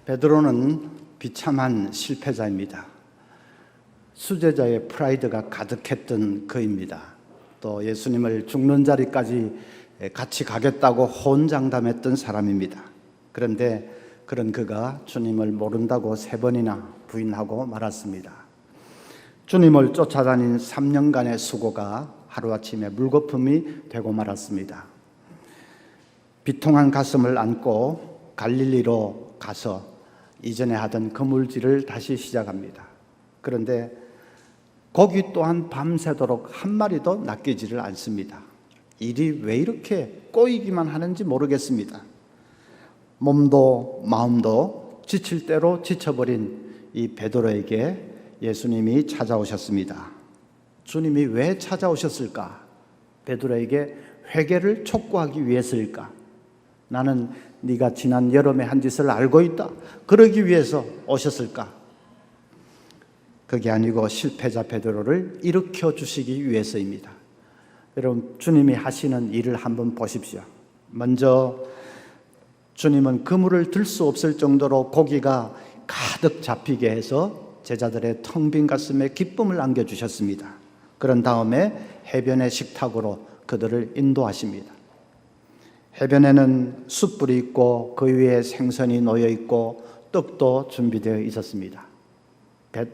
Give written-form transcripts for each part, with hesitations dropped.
베드로는 비참한 실패자입니다. 수제자의 프라이드가 가득했던 그입니다. 또 예수님을 죽는 자리까지 같이 가겠다고 호언장담했던 사람입니다. 그런데 그런 그가 주님을 모른다고 3번이나 부인하고 말았습니다. 주님을 쫓아다닌 3년간의 수고가 하루아침에 물거품이 되고 말았습니다. 비통한 가슴을 안고 갈릴리로 가서 이전에 하던 그물질을 다시 시작합니다. 그런데 고기 또한 밤새도록 한 마리도 낚이지를 않습니다. 일이 왜 이렇게 꼬이기만 하는지 모르겠습니다. 몸도 마음도 지칠 대로 지쳐버린 이 베드로에게 예수님이 찾아오셨습니다. 주님이 왜 찾아오셨을까? 베드로에게 회개를 촉구하기 위해서일까? 나는 네가 지난 여름에 한 짓을 알고 있다. 그러기 위해서 오셨을까? 그게 아니고 실패자 베드로를 일으켜 주시기 위해서입니다. 여러분, 주님이 하시는 일을 한번 보십시오. 먼저 주님은 그물을 들 수 없을 정도로 고기가 가득 잡히게 해서 제자들의 텅 빈 가슴에 기쁨을 안겨주셨습니다. 그런 다음에 해변의 식탁으로 그들을 인도하십니다. 해변에는 숯불이 있고 그 위에 생선이 놓여 있고 떡도 준비되어 있었습니다.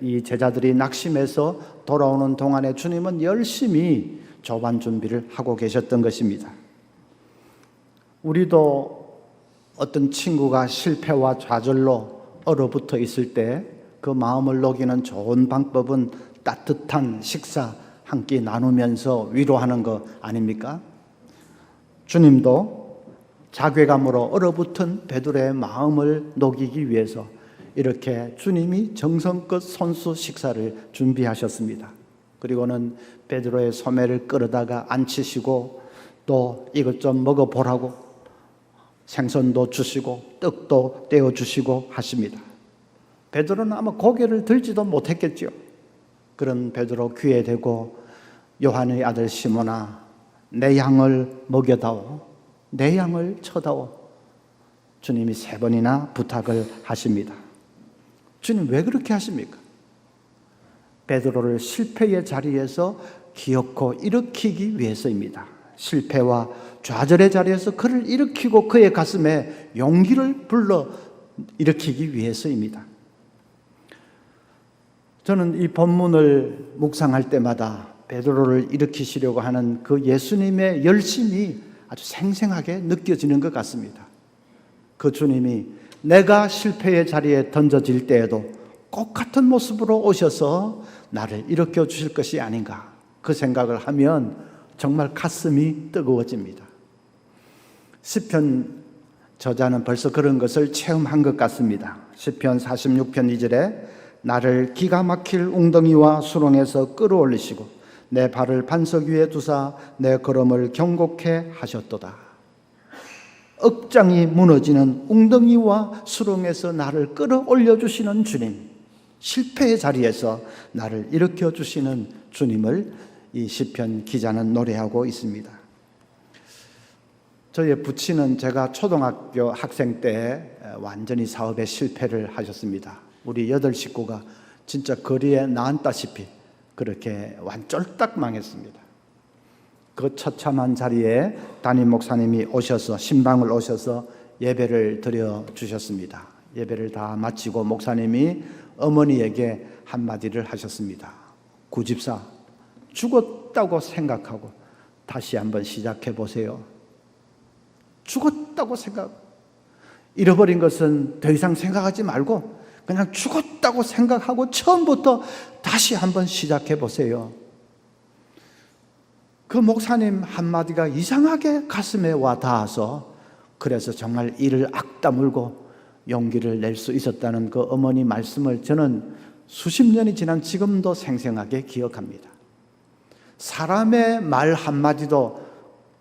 이 제자들이 낙심해서 돌아오는 동안에 주님은 열심히 조반 준비를 하고 계셨던 것입니다. 우리도 어떤 친구가 실패와 좌절로 얼어붙어 있을 때 그 마음을 녹이는 좋은 방법은 따뜻한 식사 한 끼 나누면서 위로하는 거 아닙니까? 주님도 자괴감으로 얼어붙은 베드로의 마음을 녹이기 위해서 이렇게 주님이 정성껏 손수 식사를 준비하셨습니다. 그리고는 베드로의 소매를 끌어다가 앉히시고 또 이것 좀 먹어보라고 생선도 주시고 떡도 떼어주시고 하십니다. 베드로는 아마 고개를 들지도 못했겠죠. 그런 베드로 귀에 대고 요한의 아들 시몬아, 내 양을 먹여다오, 내 양을 쳐다오. 주님이 3번이나 부탁을 하십니다. 주님 왜 그렇게 하십니까? 베드로를 실패의 자리에서 기어코 일으키기 위해서입니다. 실패와 좌절의 자리에서 그를 일으키고 그의 가슴에 용기를 불러 일으키기 위해서입니다. 저는 이 본문을 묵상할 때마다 베드로를 일으키시려고 하는 그 예수님의 열심이 아주 생생하게 느껴지는 것 같습니다. 그 주님이 내가 실패의 자리에 던져질 때에도 똑같은 모습으로 오셔서 나를 일으켜 주실 것이 아닌가, 그 생각을 하면 정말 가슴이 뜨거워집니다. 시편 저자는 벌써 그런 것을 체험한 것 같습니다. 시편 46편 2절에 나를 기가 막힐 웅덩이와 수렁에서 끌어올리시고 내 발을 반석 위에 두사 내 걸음을 경고케 하셨도다. 억장이 무너지는 웅덩이와 수렁에서 나를 끌어올려 주시는 주님, 실패의 자리에서 나를 일으켜 주시는 주님을 이 시편 기자는 노래하고 있습니다. 저의 부친은 제가 초등학교 학생 때 완전히 사업에 실패를 하셨습니다. 우리 8 식구가 진짜 거리에 나앉다시피 그렇게 쫄딱 망했습니다. 그 처참한 자리에 담임 목사님이 오셔서, 신방을 오셔서 예배를 드려 주셨습니다. 예배를 다 마치고 목사님이 어머니에게 한마디를 하셨습니다. 구집사, 죽었다고 생각하고 다시 한번 시작해 보세요. 죽었다고 잃어버린 것은 더 이상 생각하지 말고 그냥 죽었다고 생각하고 처음부터 다시 한번 시작해 보세요. 그 목사님 한마디가 이상하게 가슴에 와 닿아서, 그래서 정말 이를 악다물고 용기를 낼 수 있었다는 그 어머니 말씀을 저는 수십 년이 지난 지금도 생생하게 기억합니다. 사람의 말 한마디도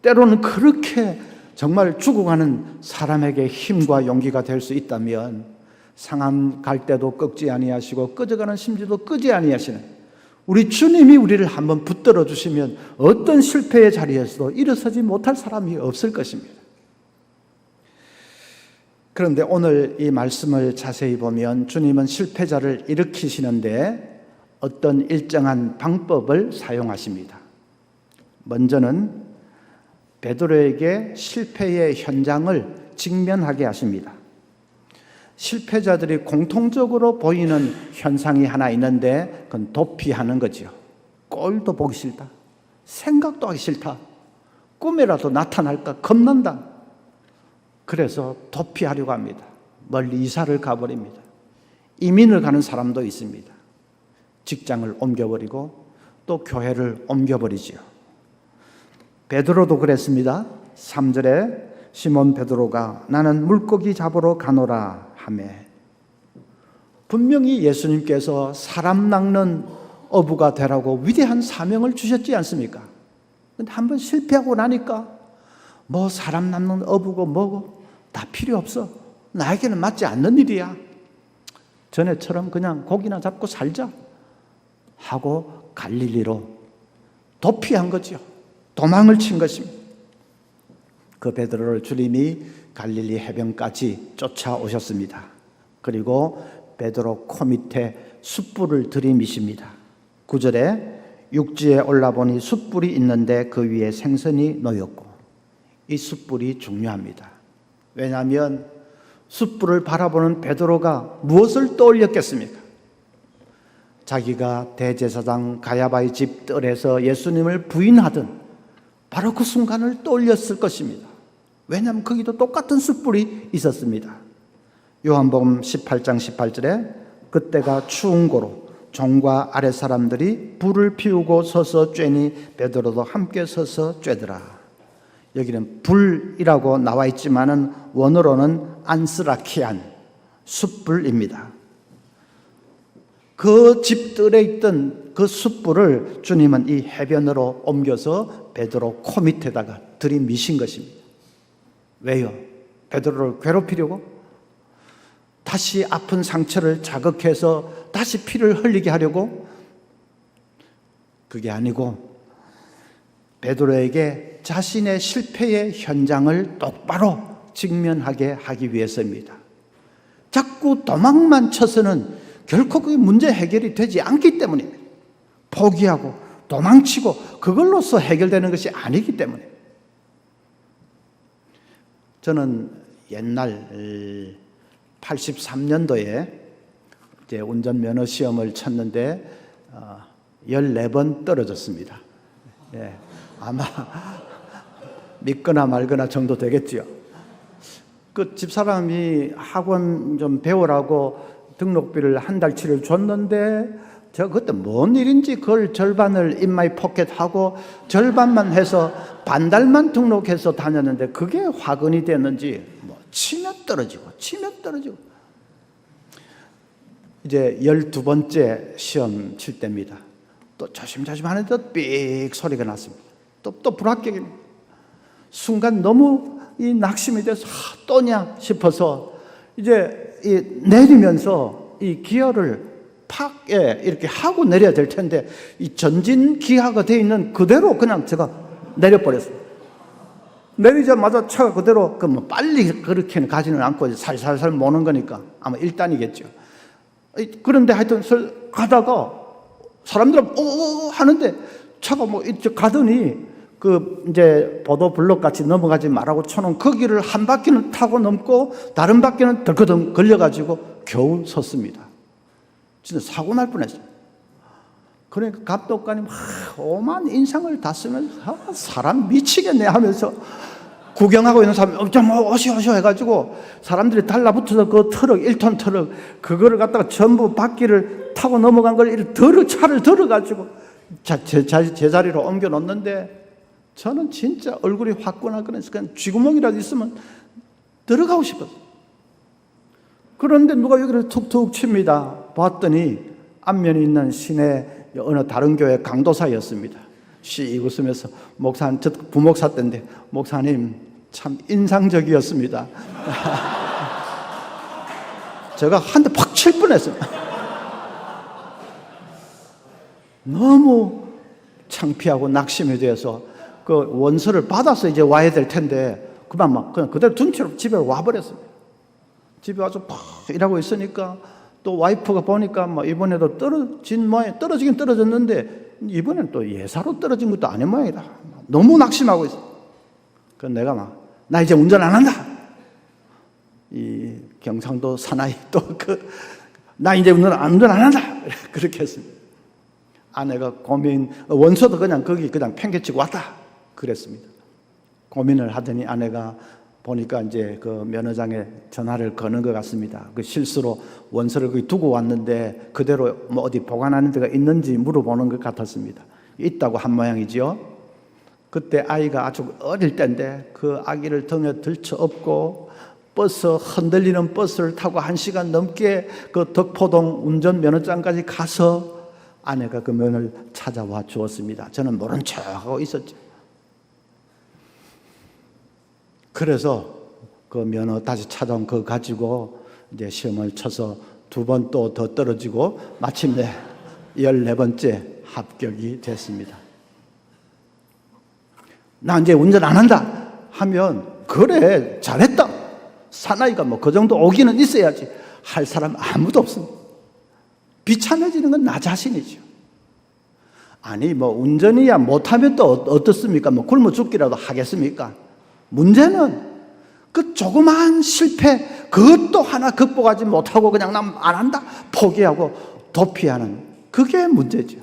때로는 그렇게 정말 죽어가는 사람에게 힘과 용기가 될 수 있다면, 상함 갈 때도 꺾지 아니하시고 꺼져가는 심지도 끄지 아니하시는 우리 주님이 우리를 한번 붙들어 주시면 어떤 실패의 자리에서도 일어서지 못할 사람이 없을 것입니다. 그런데 오늘 이 말씀을 자세히 보면 주님은 실패자를 일으키시는데 어떤 일정한 방법을 사용하십니다. 먼저는 베드로에게 실패의 현장을 직면하게 하십니다. 실패자들이 공통적으로 보이는 현상이 하나 있는데 그건 도피하는 거죠. 꼴도 보기 싫다. 생각도 하기 싫다. 꿈에라도 나타날까 겁난다. 그래서 도피하려고 합니다. 멀리 이사를 가버립니다. 이민을 가는 사람도 있습니다. 직장을 옮겨버리고 또 교회를 옮겨버리지요. 베드로도 그랬습니다. 3절에 시몬 베드로가 나는 물고기 잡으러 가노라 하매, 분명히 예수님께서 사람 낚는 어부가 되라고 위대한 사명을 주셨지 않습니까? 근데 한번 실패하고 나니까 뭐 사람 낚는 어부고 뭐고 다 필요 없어. 나에게는 맞지 않는 일이야. 전에처럼 그냥 고기나 잡고 살자 하고 갈릴리로 도피한 거죠. 도망을 친 것입니다. 그 베드로를 주님이 갈릴리 해변까지 쫓아오셨습니다. 그리고 베드로 코 밑에 숯불을 들이미십니다. 9절에 육지에 올라보니 숯불이 있는데 그 위에 생선이 놓였고, 이 숯불이 중요합니다. 왜냐하면 숯불을 바라보는 베드로가 무엇을 떠올렸겠습니까? 자기가 대제사장 가야바의 집 뜰에서 예수님을 부인하던 바로 그 순간을 떠올렸을 것입니다. 왜냐하면 거기도 똑같은 숯불이 있었습니다. 요한복음 18장 18절에 그때가 추운 고로 종과 아랫 사람들이 불을 피우고 서서 쬐니 베드로도 함께 서서 쬐더라. 여기는 불이라고 나와 있지만은 원어로는 안스라키안, 숯불입니다. 그 집들에 있던 그 숯불을 주님은 이 해변으로 옮겨서 베드로 코 밑에다가 들이미신 것입니다. 왜요? 베드로를 괴롭히려고? 다시 아픈 상처를 자극해서 다시 피를 흘리게 하려고? 그게 아니고 베드로에게 자신의 실패의 현장을 똑바로 직면하게 하기 위해서입니다. 자꾸 도망만 쳐서는 결코 그게 문제 해결이 되지 않기 때문입니다. 포기하고 도망치고 그걸로서 해결되는 것이 아니기 때문에. 저는 옛날 83년도에 이제 운전면허 시험을 쳤는데 14번 떨어졌습니다. 예, 아마 믿거나 말거나 정도 되겠지요. 그 집사람이 학원 좀 배우라고 등록비를 한 달치를 줬는데 제가 그때 뭔 일인지 그걸 절반을 in my pocket 하고 절반만 해서 반달만 등록해서 다녔는데 그게 화근이 됐는지 뭐 치면 떨어지고 이제 12번째 시험 칠 때입니다. 또 조심조심 하는데 삑 소리가 났습니다. 또 불합격입니다. 순간 너무 이 낙심이 돼서 또냐 싶어서 이제 내리면서 이 기어를 팍 이렇게 하고 내려야 될 텐데 이 전진 기하가 되어 있는 그대로 그냥 제가 내려버렸어요. 내리자마자 차가 그대로 뭐 빨리 그렇게는 가지는 않고 살살살 모는 거니까 아마 1단이겠죠. 그런데 하여튼 가다가 사람들은 오 하는데 차가 뭐 이쪽 가더니 그 이제 보도 블록 같이 넘어가지 말라고 쳐놓은 그 길을 한 바퀴는 타고 넘고 다른 바퀴는 덜커덩 걸려가지고 겨우 섰습니다. 진짜 사고 날 뻔했어요. 그러니까 감독관이 막 오만 인상을 다 쓰면서 사람 미치겠네 하면서 구경하고 있는 사람이 좀 오시오 해가지고 사람들이 달라붙어서 그 트럭 1톤 트럭 그거를 갖다가 전부 바퀴를 타고 넘어간 걸 차를 들어가지고 제 자리로 옮겨 놓는데 저는 진짜 얼굴이 화끈하거든요. 그냥 쥐구멍이라도 있으면 들어가고 싶었어요. 그런데 누가 여기를 툭툭 칩니다. 봤더니 앞면에 있는 시내 어느 다른 교회 강도사였습니다. 씩 웃으면서 목사님, 저 부목사 때인데 목사님 참 인상적이었습니다. 제가 한 대 팍 칠 뻔했습니다. 너무 창피하고 낙심이 돼서 그 원서를 받아서 이제 와야 될 텐데 그만 막 그냥 그대로 둔 채로 집에 와버렸습니다. 집에 와서 팍 일하고 있으니까 또 와이프가 보니까 뭐 이번에도 떨어지긴 떨어졌는데 이번엔 또 예사로 떨어진 것도 아닌 모양이다. 너무 낙심하고 있어. 그래서 내가 나 이제 운전 안 한다. 이 경상도 사나이 나 이제 운전 안 한다. 그렇게 했습니다. 아내가 원서도 그냥 거기 그냥 팽개치고 왔다. 그랬습니다. 고민을 하더니 아내가 보니까 이제 그 면허장에 전화를 거는 것 같습니다. 그 실수로 원서를 거기 두고 왔는데 그대로 뭐 어디 보관하는 데가 있는지 물어보는 것 같았습니다. 있다고 한 모양이지요. 그때 아이가 아주 어릴 때인데 그 아기를 등에 들쳐업고 흔들리는 버스를 타고 1시간 넘게 그 덕포동 운전면허장까지 가서 아내가 그 면을 찾아와 주었습니다. 저는 모른 척하고 있었죠. 그래서 그 면허 다시 찾아온 거 가지고 이제 시험을 쳐서 2번 또 더 떨어지고 마침내 14번째 합격이 됐습니다. 나 이제 운전 안 한다 하면 그래 잘했다. 사나이가 뭐 그 정도 오기는 있어야지. 할 사람 아무도 없습니다. 비참해지는 건 나 자신이죠. 아니 뭐 운전이야 못하면 또 어떻습니까? 뭐 굶어 죽기라도 하겠습니까? 문제는 그 조그마한 실패 그것도 하나 극복하지 못하고 그냥 난 안 한다 포기하고 도피하는 그게 문제죠.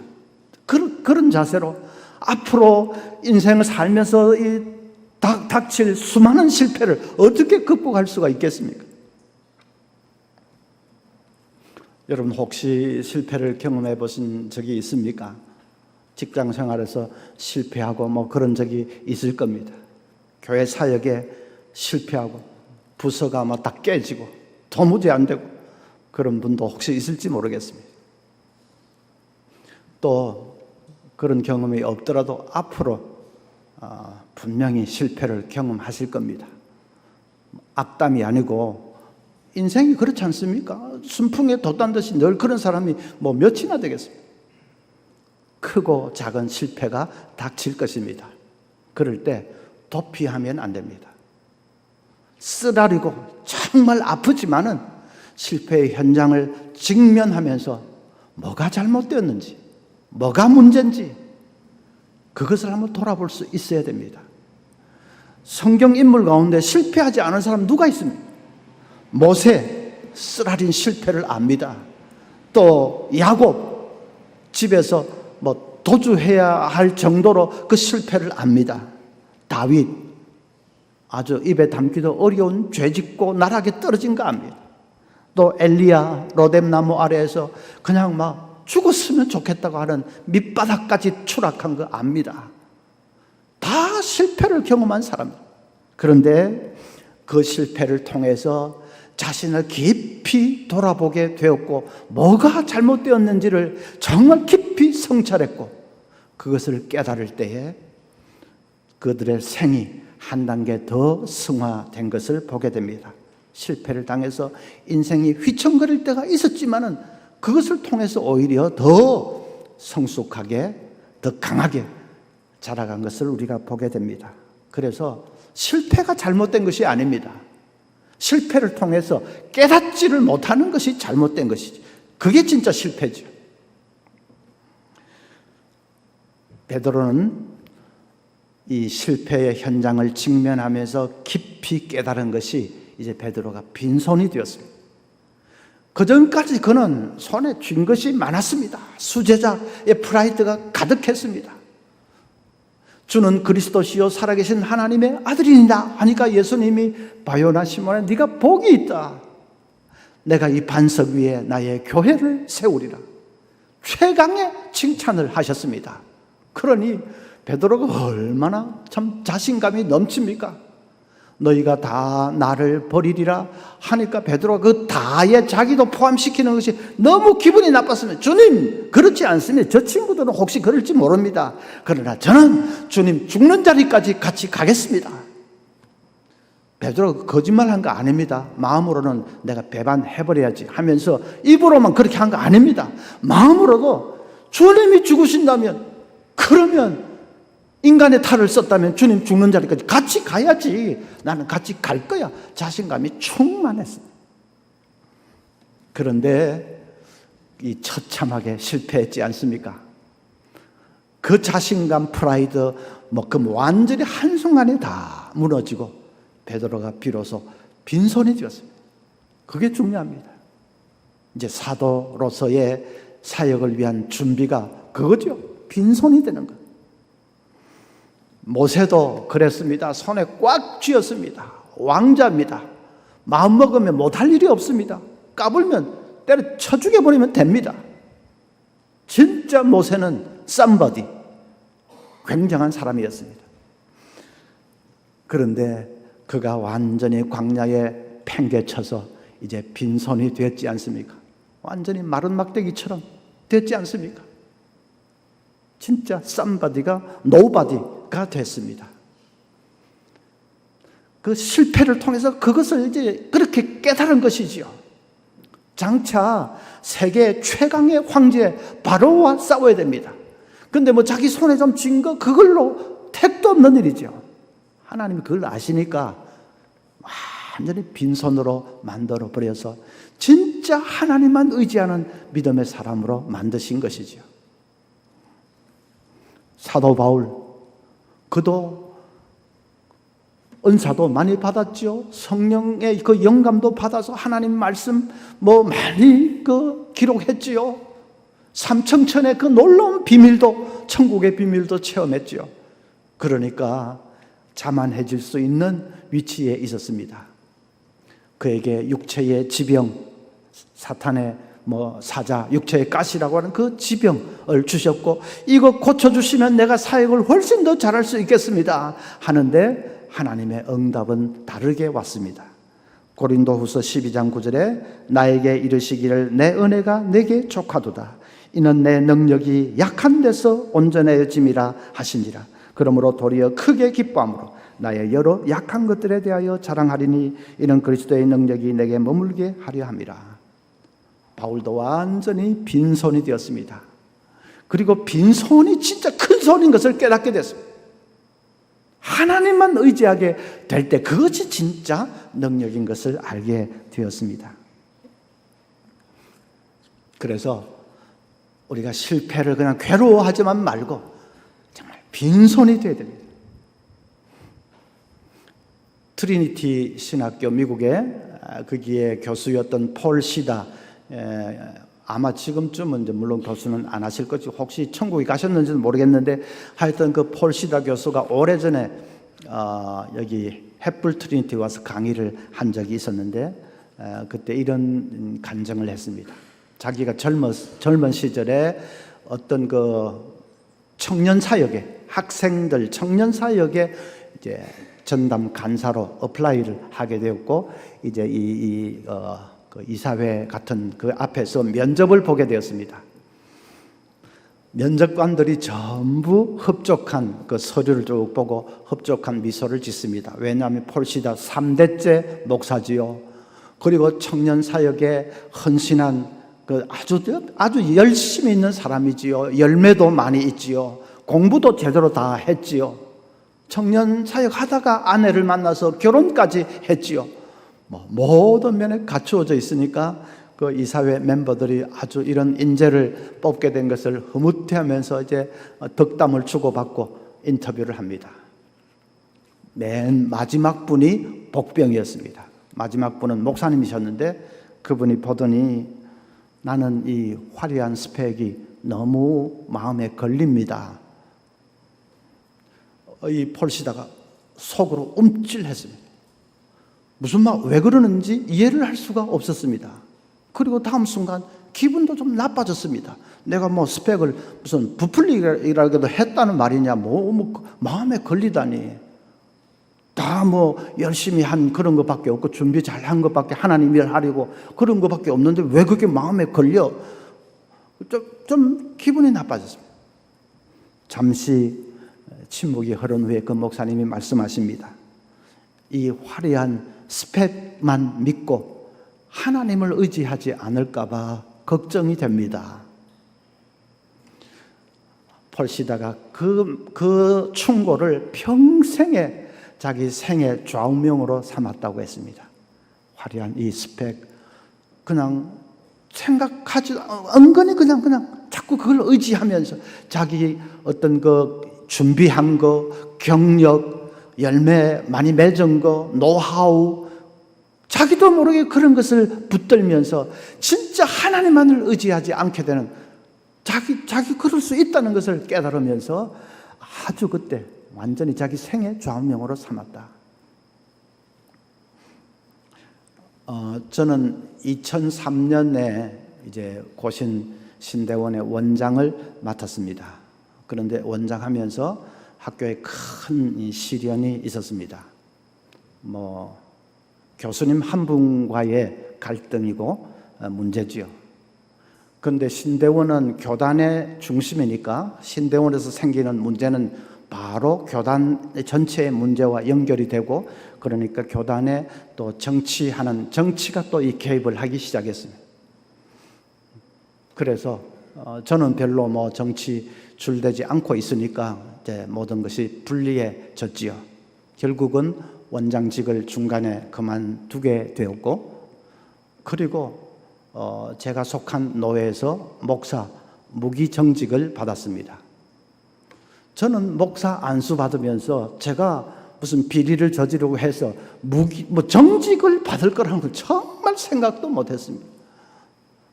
그런 자세로 앞으로 인생을 살면서 닥칠 수많은 실패를 어떻게 극복할 수가 있겠습니까? 여러분 혹시 실패를 경험해 보신 적이 있습니까? 직장 생활에서 실패하고 뭐 그런 적이 있을 겁니다. 교회 사역에 실패하고 부서가 막 다 깨지고 도무지 안 되고 그런 분도 혹시 있을지 모르겠습니다. 또 그런 경험이 없더라도 앞으로 분명히 실패를 경험하실 겁니다. 악담이 아니고 인생이 그렇지 않습니까? 순풍에 돛단 듯이 늘 그런 사람이 뭐 몇이나 되겠습니까? 크고 작은 실패가 닥칠 것입니다. 그럴 때 도피하면 안 됩니다. 쓰라리고 정말 아프지만은 실패의 현장을 직면하면서 뭐가 잘못되었는지, 뭐가 문제인지 그것을 한번 돌아볼 수 있어야 됩니다. 성경 인물 가운데 실패하지 않은 사람 누가 있습니까? 모세 쓰라린 실패를 압니다. 또 야곱 집에서 뭐 도주해야 할 정도로 그 실패를 압니다. 다윗 아주 입에 담기도 어려운 죄짓고 나락에 떨어진 거 압니다. 또 엘리야 로뎀나무 아래에서 그냥 막 죽었으면 좋겠다고 하는 밑바닥까지 추락한 거 압니다. 다 실패를 경험한 사람들. 그런데 그 실패를 통해서 자신을 깊이 돌아보게 되었고 뭐가 잘못되었는지를 정말 깊이 성찰했고 그것을 깨달을 때에 그들의 생이 한 단계 더 승화된 것을 보게 됩니다. 실패를 당해서 인생이 휘청거릴 때가 있었지만은 그것을 통해서 오히려 더 성숙하게, 더 강하게 자라간 것을 우리가 보게 됩니다. 그래서 실패가 잘못된 것이 아닙니다. 실패를 통해서 깨닫지를 못하는 것이 잘못된 것이죠. 그게 진짜 실패죠. 베드로는 이 실패의 현장을 직면하면서 깊이 깨달은 것이 이제 베드로가 빈손이 되었습니다. 그전까지 그는 손에 쥔 것이 많았습니다. 수제자의 프라이드가 가득했습니다. 주는 그리스도시요 살아계신 하나님의 아들이니라 하니까 예수님이 바요나 시몬아 네가 복이 있다. 내가 이 반석 위에 나의 교회를 세우리라. 최강의 칭찬을 하셨습니다. 그러니 베드로가 얼마나 참 자신감이 넘칩니까? 너희가 다 나를 버리리라 하니까 베드로가 그 다에 자기도 포함시키는 것이 너무 기분이 나빴으면 주님 그렇지 않습니다. 저 친구들은 혹시 그럴지 모릅니다. 그러나 저는 주님 죽는 자리까지 같이 가겠습니다. 베드로가 거짓말한 거 아닙니다. 마음으로는 내가 배반해버려야지 하면서 입으로만 그렇게 한 거 아닙니다. 마음으로도 주님이 죽으신다면 그러면 인간의 탈을 썼다면 주님 죽는 자리까지 같이 가야지. 나는 같이 갈 거야. 자신감이 충만했습니다. 그런데 이 처참하게 실패했지 않습니까? 그 자신감, 프라이드, 그 완전히 한순간에 다 무너지고 베드로가 비로소 빈손이 되었습니다. 그게 중요합니다. 이제 사도로서의 사역을 위한 준비가 그거죠. 빈손이 되는 것. 모세도 그랬습니다. 손에 꽉 쥐었습니다. 왕자입니다. 마음먹으면 못할 일이 없습니다. 까불면 때려쳐 죽여버리면 됩니다. 진짜 모세는 somebody, 굉장한 사람이었습니다. 그런데 그가 완전히 광야에 팽개쳐서 이제 빈손이 됐지 않습니까? 완전히 마른 막대기처럼 됐지 않습니까? 진짜 somebody가 nobody가 됐습니다. 그 실패를 통해서 그것을 이제 그렇게 깨달은 것이지요. 장차 세계 최강의 황제 바로와 싸워야 됩니다. 근데 자기 손에 좀 쥔 거 그걸로 택도 없는 일이죠. 하나님이 그걸 아시니까 완전히 빈손으로 만들어 버려서 진짜 하나님만 의지하는 믿음의 사람으로 만드신 것이죠. 사도 바울, 그도 은사도 많이 받았죠. 성령의 그 영감도 받아서 하나님 말씀 많이 기록했지요. 삼청천의 그 놀라운 비밀도, 천국의 비밀도 체험했지요. 그러니까 자만해질 수 있는 위치에 있었습니다. 그에게 육체의 지병, 사탄의 사자, 육체의 가시라고 하는 그 지병을 주셨고, 이거 고쳐주시면 내가 사역을 훨씬 더 잘할 수 있겠습니다 하는데 하나님의 응답은 다르게 왔습니다. 고린도후서 12장 9절에 나에게 이르시기를 내 은혜가 내게 족하도다. 이는 내 능력이 약한 데서 온전해짐이라 하시니라. 그러므로 도리어 크게 기뻐함으로 나의 여러 약한 것들에 대하여 자랑하리니 이는 그리스도의 능력이 내게 머물게 하려 함이라. 바울도 완전히 빈손이 되었습니다. 그리고 빈손이 진짜 큰 손인 것을 깨닫게 됐습니다. 하나님만 의지하게 될 때 그것이 진짜 능력인 것을 알게 되었습니다. 그래서 우리가 실패를 그냥 괴로워하지만 말고 정말 빈손이 되어야 됩니다. 트리니티 신학교, 미국의 거기에 교수였던 폴 시다, 아마 지금쯤은 물론 교수는 안 하실 거지, 혹시 천국에 가셨는지는 모르겠는데 하여튼 그 폴 시다 교수가 오래전에 여기 햇불 트리니티 와서 강의를 한 적이 있었는데 그때 이런 간증을 했습니다. 자기가 젊은 시절에 어떤 그 청년 사역에, 학생들 청년 사역에 이제 전담 간사로 어플라이를 하게 되었고, 이제 그 이사회 같은 그 앞에서 면접을 보게 되었습니다. 면접관들이 전부 흡족한 그 서류를 쭉 보고 흡족한 미소를 짓습니다. 왜냐하면 폴시다 3대째 목사지요. 그리고 청년 사역에 헌신한 그 아주 열심히 있는 사람이지요. 열매도 많이 있지요. 공부도 제대로 다 했지요. 청년 사역 하다가 아내를 만나서 결혼까지 했지요. 모든 면에 갖추어져 있으니까 그 이사회 멤버들이 아주 이런 인재를 뽑게 된 것을 흐뭇해하면서 이제 덕담을 주고받고 인터뷰를 합니다. 맨 마지막 분이 복병이었습니다. 마지막 분은 목사님이셨는데 그분이 보더니 나는 이 화려한 스펙이 너무 마음에 걸립니다. 이 폴시다가 속으로 움찔했습니다. 무슨 말, 왜 그러는지 이해를 할 수가 없었습니다. 그리고 다음 순간 기분도 좀 나빠졌습니다. 내가 스펙을 무슨 부풀리기라도 했다는 말이냐, 마음에 걸리다니. 다 열심히 한 그런 것밖에 없고 준비 잘 한 것밖에, 하나님 일 하려고 그런 것밖에 없는데 왜 그게 마음에 걸려? 좀 기분이 나빠졌습니다. 잠시 침묵이 흐른 후에 그 목사님이 말씀하십니다. 이 화려한 스펙만 믿고 하나님을 의지하지 않을까 봐 걱정이 됩니다. 폴시다가 그 충고를 평생에 자기 생애 좌우명으로 삼았다고 했습니다. 화려한 이 스펙, 그냥 생각하지, 은근히 그냥 자꾸 그걸 의지하면서 자기 어떤 그 준비한 거, 경력, 열매 많이 맺은 거, 노하우, 자기도 모르게 그런 것을 붙들면서 진짜 하나님만을 의지하지 않게 되는, 자기 그럴 수 있다는 것을 깨달으면서 아주 그때 완전히 자기 생애 좌우명으로 삼았다. 저는 2003년에 이제 고신 신대원의 원장을 맡았습니다. 그런데 원장하면서 학교에 큰 시련이 있었습니다. 교수님 한 분과의 갈등이고 문제지요. 그런데 신대원은 교단의 중심이니까 신대원에서 생기는 문제는 바로 교단 전체의 문제와 연결이 되고, 그러니까 교단에 또 정치가 또 이 개입을 하기 시작했습니다. 그래서 저는 별로 정치 줄되지 않고 있으니까 이제 모든 것이 불리해졌지요. 결국은 원장직을 중간에 그만두게 되었고, 그리고 제가 속한 노회에서 목사 무기정직을 받았습니다. 저는 목사 안수 받으면서 제가 무슨 비리를 저지르고 해서 정직을 받을 거라는 걸 정말 생각도 못했습니다.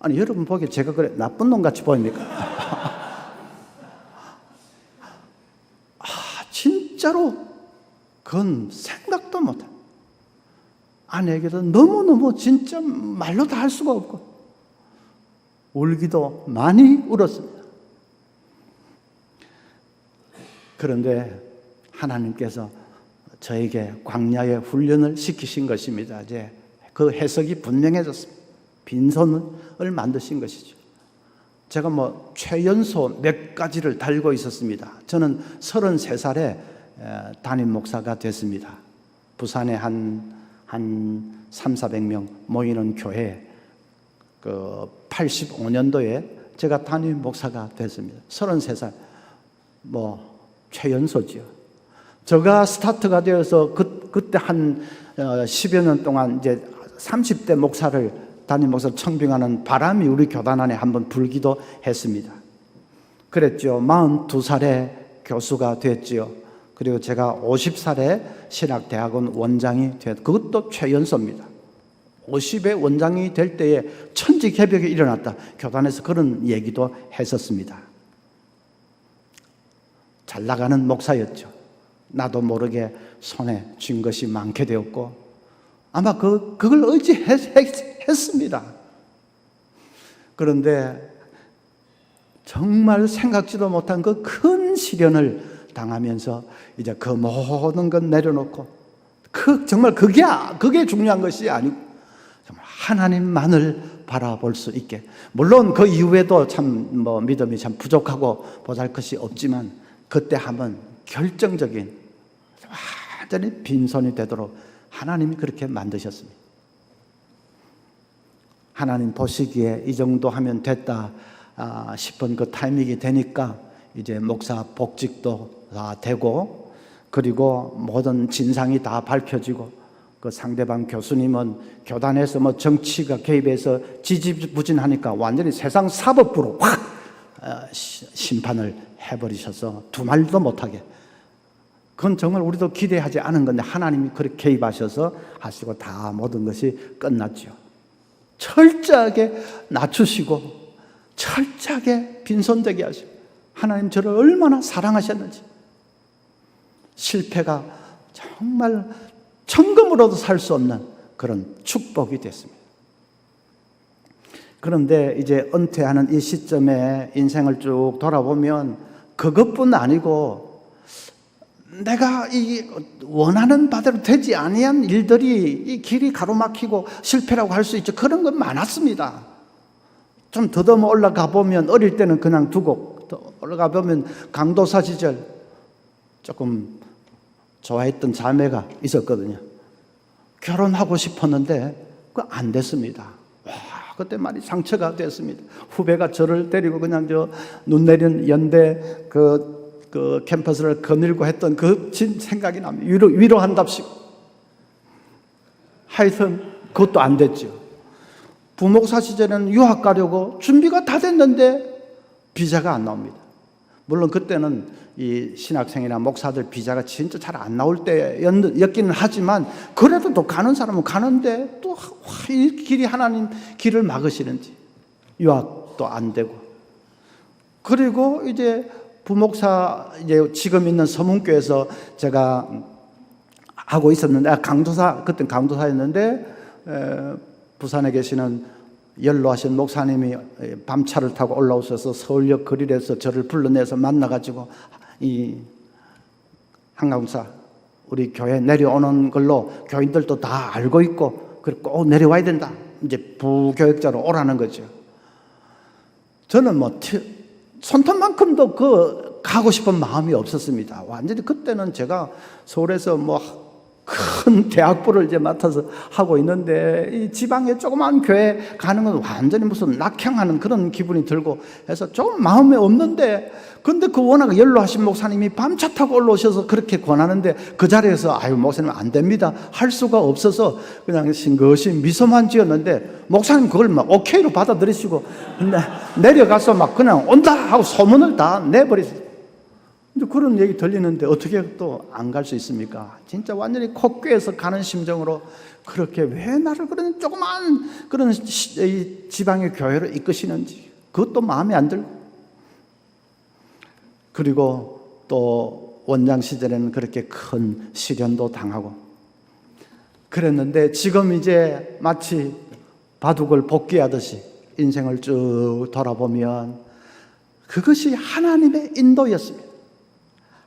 아니, 여러분 보기에 제가 그래 나쁜 놈 같이 보입니까? 진짜로 그건 생각도 못해. 아내에게도 너무너무 진짜 말로 다 할 수가 없고 울기도 많이 울었습니다. 그런데 하나님께서 저에게 광야의 훈련을 시키신 것입니다. 이제 그 해석이 분명해졌습니다. 빈손을 만드신 것이죠. 제가 최연소 몇 가지를 달고 있었습니다. 저는 33살에 담임 목사가 됐습니다. 부산에 한 300~400명 모이는 교회, 85년도에 제가 담임 목사가 됐습니다. 33살, 최연소지요. 제가 스타트가 되어서 그때 한 10여 년 동안 이제 30대 목사를 담임 목사를 청빙하는 바람이 우리 교단 안에 한번 불기도 했습니다. 그랬죠. 42살에 교수가 됐지요. 그리고 제가 50살에 신학대학원 원장이 됐, 그것도 최연소입니다. 50에 원장이 될 때에 천지개벽이 일어났다. 교단에서 그런 얘기도 했었습니다. 잘 나가는 목사였죠. 나도 모르게 손에 쥔 것이 많게 되었고 아마 그걸 의지했습니다. 그런데 정말 생각지도 못한 그 큰 시련을 당하면서 이제 그 모든 것 내려놓고 정말 그게 중요한 것이 아니고 정말 하나님만을 바라볼 수 있게, 물론 그 이후에도 참 믿음이 참 부족하고 보잘것이 없지만 그때 한번 결정적인 완전히 빈손이 되도록 하나님이 그렇게 만드셨습니다. 하나님 보시기에 이 정도 하면 됐다 싶은 그 타이밍이 되니까 이제 목사 복직도 다 되고, 그리고 모든 진상이 다 밝혀지고, 그 상대방 교수님은 교단에서 정치가 개입해서 지지부진하니까 완전히 세상 사법부로 확 심판을 해버리셔서 두 말도 못하게, 그건 정말 우리도 기대하지 않은 건데 하나님이 그렇게 개입하셔서 하시고 다 모든 것이 끝났죠. 철저하게 낮추시고 철저하게 빈손되게 하시고, 하나님 저를 얼마나 사랑하셨는지, 실패가 정말 천금으로도 살 수 없는 그런 축복이 됐습니다. 그런데 이제 은퇴하는 이 시점에 인생을 쭉 돌아보면 그것뿐 아니고 내가 이 원하는 바대로 되지 아니한 일들이 이 길이 가로막히고 실패라고 할 수 있죠. 그런 건 많았습니다. 좀 더듬어 올라가 보면 어릴 때는 그냥 두고 올라가 보면 강도사 시절 조금 좋아했던 자매가 있었거든요. 결혼하고 싶었는데 그 안 됐습니다. 와, 그때 많이 상처가 됐습니다. 후배가 저를 데리고 그냥 눈 내린 연대 그 캠퍼스를 거닐고 했던 그 생각이 납니다. 위로한답시고. 하여튼 그것도 안 됐죠. 부목사 시절에는 유학 가려고 준비가 다 됐는데 비자가 안 나옵니다. 물론 그때는 이 신학생이나 목사들 비자가 진짜 잘 안 나올 때였기는 하지만 그래도 또 가는 사람은 가는데 또 이 길이 하나님 길을 막으시는지 유학도 안 되고, 그리고 이제 부목사 이제 지금 있는 서문교에서 제가 하고 있었는데 강도사, 그때 강도사였는데 부산에 계시는 연로하신 목사님이 밤차를 타고 올라오셔서 서울역 거리에서 저를 불러내서 만나가지고 이 한강사 우리 교회 내려오는 걸로 교인들도 다 알고 있고 그리고 꼭 내려와야 된다, 이제 부교역자로 오라는 거죠. 저는 뭐 손톱만큼도 가고 싶은 마음이 없었습니다. 완전히 그때는 제가 서울에서 뭐 큰 대학부를 이제 맡아서 하고 있는데 이 지방에 조그만 교회 가는 건 완전히 무슨 낙향하는 그런 기분이 들고 해서 조금 마음에 없는데, 근데 그 워낙 연로하신 목사님이 밤차 타고 올라오셔서 그렇게 권하는데 그 자리에서 아유 목사님 안 됩니다 할 수가 없어서 그냥 싱긋이 미소만 지었는데 목사님 그걸 막 오케이로 받아들이시고 내려가서 막 그냥 온다 하고 소문을 다 내버리셨어요. 근데 그런 얘기 들리는데 어떻게 또 안 갈 수 있습니까? 진짜 완전히 코끼에서 가는 심정으로 그렇게 왜 나를 그런 조그만 그런 지방의 교회로 이끄시는지 그것도 마음에 안 들고, 그리고 또 원장 시절에는 그렇게 큰 시련도 당하고 그랬는데 지금 이제 마치 바둑을 복귀하듯이 인생을 쭉 돌아보면 그것이 하나님의 인도였습니다.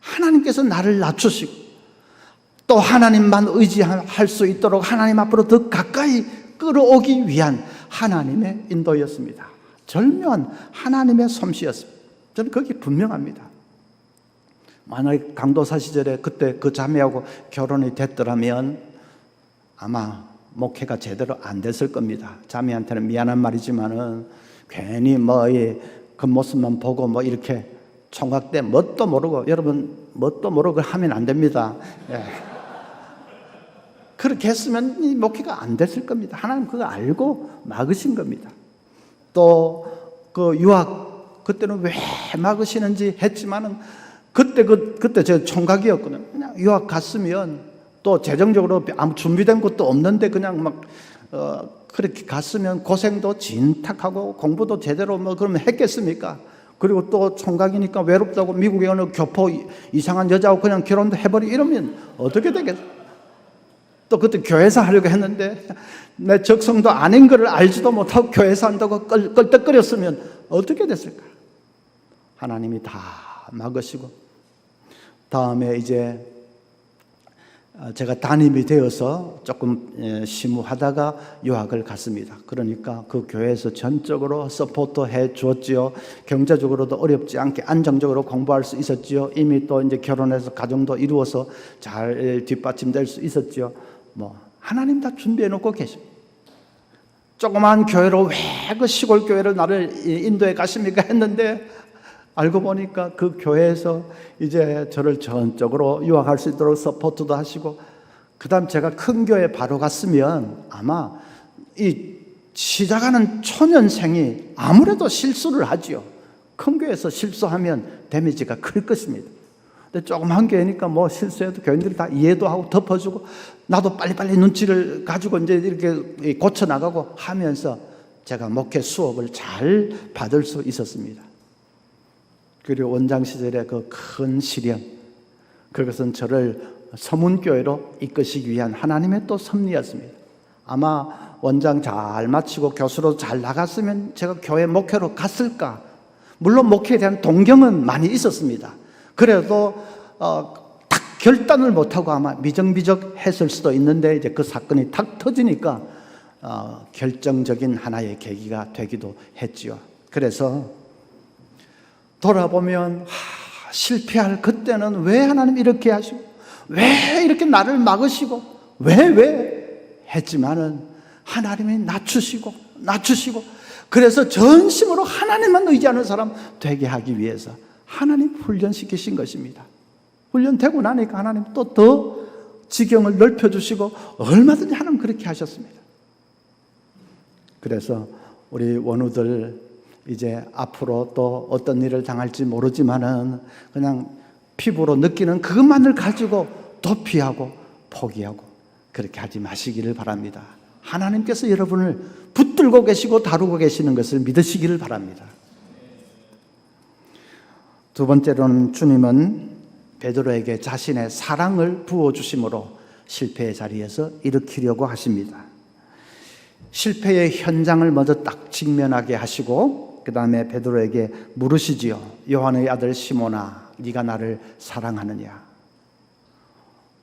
하나님께서 나를 낮추시고 또 하나님만 의지할 수 있도록 하나님 앞으로 더 가까이 끌어오기 위한 하나님의 인도였습니다. 절묘한 하나님의 솜씨였습니다. 저는 그게 분명합니다. 만약에 강도사 시절에 그때 그 자매하고 결혼이 됐더라면 아마 목회가 제대로 안 됐을 겁니다. 자매한테는 미안한 말이지만은 괜히 뭐 겉모습만 보고 뭐 이렇게 총각 때 뭣도 모르고, 여러분 뭣도 모르고 하면 안 됩니다. 예. 그렇게 했으면 이 목회가 안 됐을 겁니다. 하나님 그거 알고 막으신 겁니다. 또 그 유학 그때는 왜 막으시는지 했지만은 그때 제가 총각이었거든요. 그냥 유학 갔으면 또 재정적으로 아무 준비된 것도 없는데 그냥 막 그렇게 갔으면 고생도 진탁하고 공부도 제대로 뭐 그러면 했겠습니까? 그리고 또 총각이니까 외롭다고 미국에 어느 교포 이상한 여자하고 그냥 결혼도 해버리 이러면 어떻게 되겠어요? 또 그때 교회사 하려고 했는데 내 적성도 아닌 걸 알지도 못하고 교회사 한다고 껄떡거렸으면 어떻게 됐을까? 하나님이 다 막으시고 다음에 이제 제가 담임이 되어서 조금 심우하다가 유학을 갔습니다. 그러니까 그 교회에서 전적으로 서포트해 주었지요. 경제적으로도 어렵지 않게 안정적으로 공부할 수 있었지요. 이미 또 이제 결혼해서 가정도 이루어서 잘 뒷받침될 수 있었지요. 뭐 하나님 다 준비해 놓고 계십니다. 조그만 교회로 왜 그 시골 교회를 나를 인도해 가십니까 했는데 알고 보니까 그 교회에서 이제 저를 전적으로 유학할 수 있도록 서포트도 하시고, 그 다음 제가 큰 교회 바로 갔으면 아마 이 시작하는 초년생이 아무래도 실수를 하지요. 큰 교회에서 실수하면 데미지가 클 것입니다. 근데 조그만 교회니까 뭐 실수해도 교인들이 다 이해도 하고 덮어주고 나도 빨리빨리 눈치를 가지고 이제 이렇게 고쳐나가고 하면서 제가 목회 수업을 잘 받을 수 있었습니다. 그리고 원장 시절의 그 큰 시련, 그것은 저를 서문교회로 이끄시기 위한 하나님의 또 섭리였습니다. 아마 원장 잘 마치고 교수로 잘 나갔으면 제가 교회 목회로 갔을까? 물론 목회에 대한 동경은 많이 있었습니다. 그래도 딱 결단을 못하고 아마 미적미적 했을 수도 있는데 이제 그 사건이 탁 터지니까 결정적인 하나의 계기가 되기도 했지요. 그래서 돌아보면 실패할 그때는 왜 하나님 이렇게 하시고 왜 이렇게 나를 막으시고 왜 했지만은 하나님이 낮추시고 그래서 전심으로 하나님만 의지하는 사람 되게 하기 위해서 하나님 훈련시키신 것입니다. 훈련되고 나니까 하나님 또 더 지경을 넓혀주시고 얼마든지 하나님 그렇게 하셨습니다. 그래서 우리 원우들 이제 앞으로 또 어떤 일을 당할지 모르지만은 그냥 피부로 느끼는 그것만을 가지고 도피하고 포기하고 그렇게 하지 마시기를 바랍니다. 하나님께서 여러분을 붙들고 계시고 다루고 계시는 것을 믿으시기를 바랍니다. 두 번째로는 주님은 베드로에게 자신의 사랑을 부어주심으로 실패의 자리에서 일으키려고 하십니다. 실패의 현장을 먼저 딱 직면하게 하시고 그 다음에 베드로에게 물으시지요. 요한의 아들 시몬아, 네가 나를 사랑하느냐?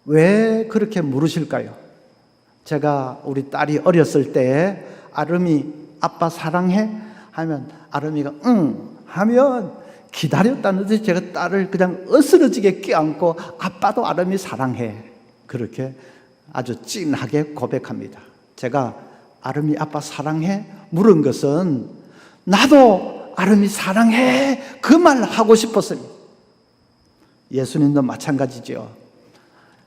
왜 그렇게 물으실까요? 제가 우리 딸이 어렸을 때 아름이 아빠 사랑해? 하면 아름이가 응 하면 기다렸다는 듯이 제가 딸을 그냥 어스러지게 껴안고 아빠도 아름이 사랑해, 그렇게 아주 찐하게 고백합니다. 제가 아름이 아빠 사랑해? 물은 것은 나도 아름이 사랑해 그 말 하고 싶었습니다. 예수님도 마찬가지죠.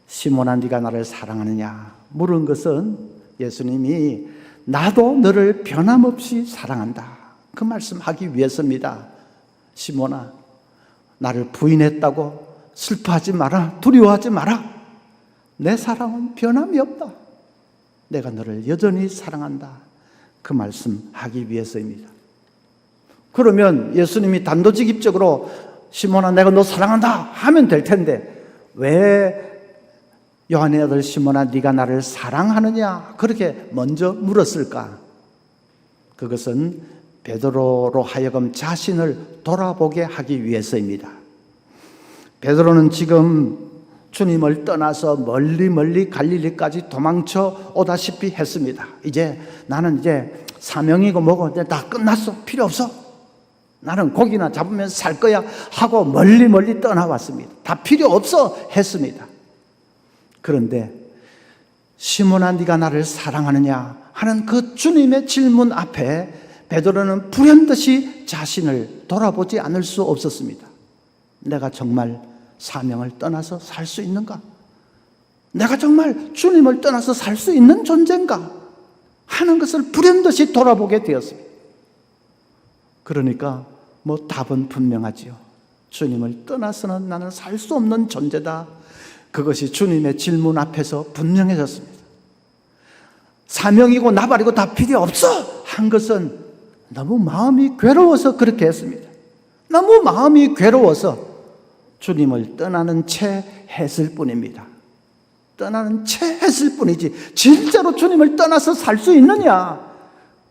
시몬아 네가 나를 사랑하느냐 물은 것은 예수님이 나도 너를 변함없이 사랑한다 그 말씀하기 위해서입니다. 시몬아 나를 부인했다고 슬퍼하지 마라, 두려워하지 마라. 내 사랑은 변함이 없다. 내가 너를 여전히 사랑한다 그 말씀하기 위해서입니다. 그러면 예수님이 단도직입적으로 시몬아 내가 너 사랑한다 하면 될 텐데 왜 요한의 아들 시몬아 네가 나를 사랑하느냐 그렇게 먼저 물었을까? 그것은 베드로로 하여금 자신을 돌아보게 하기 위해서입니다. 베드로는 지금 주님을 떠나서 멀리 갈릴리까지 도망쳐 오다시피 했습니다. 이제 나는 이제 사명이고 뭐고 이제 다 끝났어, 필요 없어, 나는 고기나 잡으면서 살 거야 하고 멀리 떠나왔습니다. 다 필요 없어 했습니다. 그런데 시몬아 네가 나를 사랑하느냐 하는 그 주님의 질문 앞에 베드로는 불현듯이 자신을 돌아보지 않을 수 없었습니다. 내가 정말 사명을 떠나서 살 수 있는가? 내가 정말 주님을 떠나서 살 수 있는 존재인가? 하는 것을 불현듯이 돌아보게 되었습니다. 그러니까 뭐 답은 분명하지요. 주님을 떠나서는 나는 살 수 없는 존재다. 그것이 주님의 질문 앞에서 분명해졌습니다. 사명이고 나발이고 다 필요 없어 한 것은 너무 마음이 괴로워서 그렇게 했습니다. 너무 마음이 괴로워서 주님을 떠나는 채 했을 뿐입니다. 떠나는 채 했을 뿐이지 진짜로 주님을 떠나서 살 수 있느냐,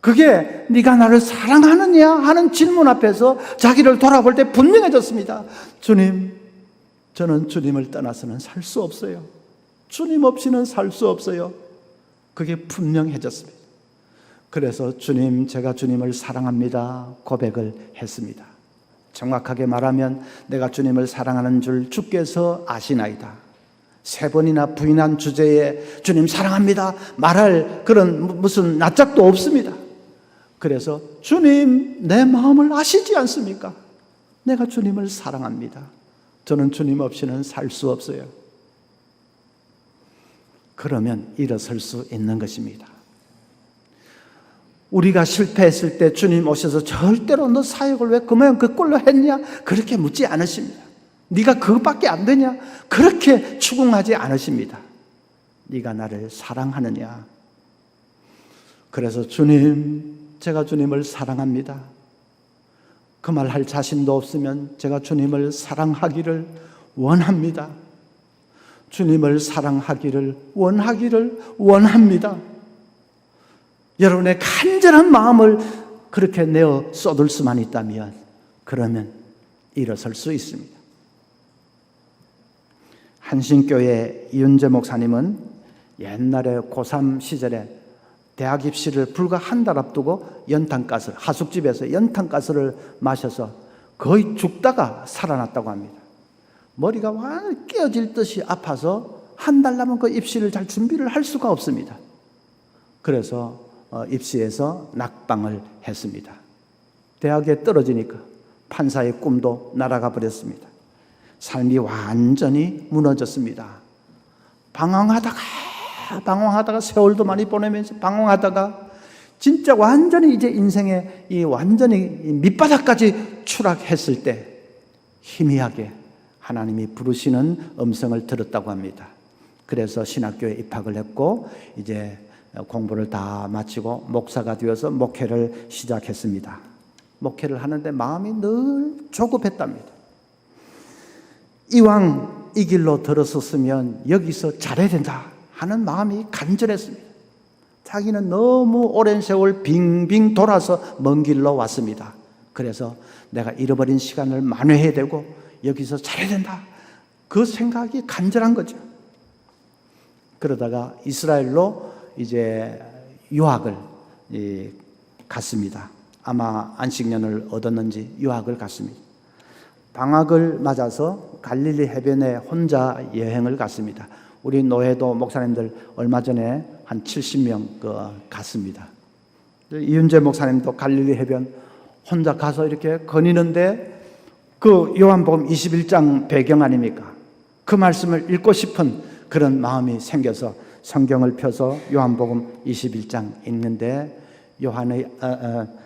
그게 네가 나를 사랑하느냐 하는 질문 앞에서 자기를 돌아볼 때 분명해졌습니다. 주님, 저는 주님을 떠나서는 살 수 없어요. 주님 없이는 살 수 없어요. 그게 분명해졌습니다. 그래서 주님, 제가 주님을 사랑합니다 고백을 했습니다. 정확하게 말하면 내가 주님을 사랑하는 줄 주께서 아시나이다. 3번이나 부인한 주제에 주님 사랑합니다 말할 그런 무슨 낯짝도 없습니다. 그래서 주님 내 마음을 아시지 않습니까? 내가 주님을 사랑합니다. 저는 주님 없이는 살 수 없어요. 그러면 일어설 수 있는 것입니다. 우리가 실패했을 때 주님 오셔서 절대로 너 사역을 왜 그 모양 그 꼴로 했냐 그렇게 묻지 않으십니다. 네가 그것밖에 안 되냐 그렇게 추궁하지 않으십니다. 네가 나를 사랑하느냐. 그래서 주님, 제가 주님을 사랑합니다. 그 말 할 자신도 없으면 제가 주님을 사랑하기를 원합니다. 주님을 사랑하기를 원합니다. 여러분의 간절한 마음을 그렇게 내어 쏟을 수만 있다면 그러면 일어설 수 있습니다. 한신교회 이윤재 목사님은 옛날에 고3 시절에 대학 입시를 불과 한 달 앞두고 연탄가스, 하숙집에서 연탄가스를 마셔서 거의 죽다가 살아났다고 합니다. 머리가 완전히 깨어질 듯이 아파서 한 달 남은 그 입시를 잘 준비를 할 수가 없습니다. 그래서 입시에서 낙방을 했습니다. 대학에 떨어지니까 판사의 꿈도 날아가 버렸습니다. 삶이 완전히 무너졌습니다. 방황하다가 세월도 많이 보내면서 방황하다가 진짜 완전히 이제 인생의 이 완전히 밑바닥까지 추락했을 때 희미하게 하나님이 부르시는 음성을 들었다고 합니다. 그래서 신학교에 입학을 했고 이제 공부를 다 마치고 목사가 되어서 목회를 시작했습니다. 목회를 하는데 마음이 늘 조급했답니다. 이왕 이 길로 들어섰으면 여기서 잘해야 된다 하는 마음이 간절했습니다. 자기는 너무 오랜 세월 빙빙 돌아서 먼 길로 왔습니다. 그래서 내가 잃어버린 시간을 만회해야 되고 여기서 잘해야 된다. 그 생각이 간절한 거죠. 그러다가 이스라엘로 이제 유학을 갔습니다. 아마 안식년을 얻었는지 유학을 갔습니다. 방학을 맞아서 갈릴리 해변에 혼자 여행을 갔습니다. 우리 노회도 목사님들 얼마 전에 한 70명 갔습니다. 이윤재 목사님도 갈릴리 해변 혼자 가서 이렇게 거니는데 그 요한복음 21장 배경 아닙니까? 그 말씀을 읽고 싶은 그런 마음이 생겨서 성경을 펴서 요한복음 21장 읽는데 요한의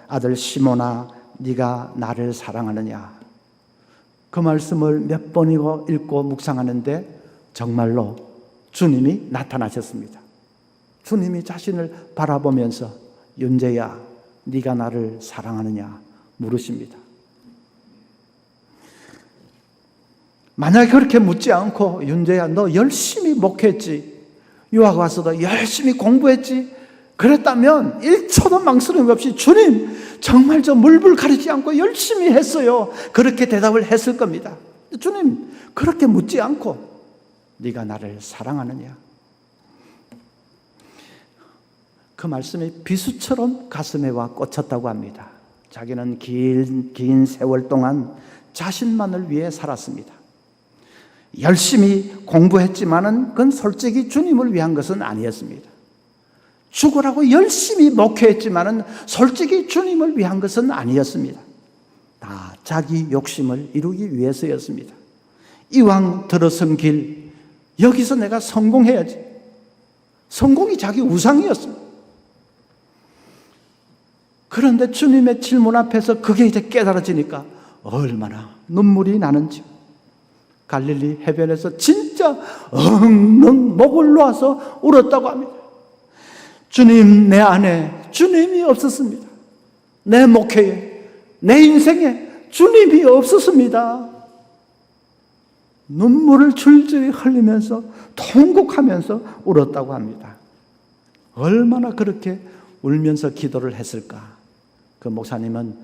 아들 시몬아 네가 나를 사랑하느냐? 그 말씀을 몇 번이고 읽고 묵상하는데 정말로 주님이 나타나셨습니다. 주님이 자신을 바라보면서 윤재야 네가 나를 사랑하느냐 물으십니다. 만약에 그렇게 묻지 않고 윤재야 너 열심히 목회했지, 유학 와서도 열심히 공부했지, 그랬다면 1초도 망설임 없이 주님 정말 저 물불 가리지 않고 열심히 했어요, 그렇게 대답을 했을 겁니다. 주님 그렇게 묻지 않고 네가 나를 사랑하느냐? 그 말씀이 비수처럼 가슴에 와 꽂혔다고 합니다. 자기는 긴 세월 동안 자신만을 위해 살았습니다. 열심히 공부했지만은 그건 솔직히 주님을 위한 것은 아니었습니다. 죽으라고 열심히 목회했지만은 솔직히 주님을 위한 것은 아니었습니다. 다 자기 욕심을 이루기 위해서였습니다. 이왕 들어선 길, 여기서 내가 성공해야지. 성공이 자기 우상이었습니다. 그런데 주님의 질문 앞에서 그게 이제 깨달아지니까 얼마나 눈물이 나는지. 갈릴리 해변에서 진짜 엉엉 목을 놓아서 울었다고 합니다. 주님, 내 안에 주님이 없었습니다. 내 목회에, 내 인생에 주님이 없었습니다. 눈물을 줄줄이 흘리면서 통곡하면서 울었다고 합니다. 얼마나 그렇게 울면서 기도를 했을까? 그 목사님은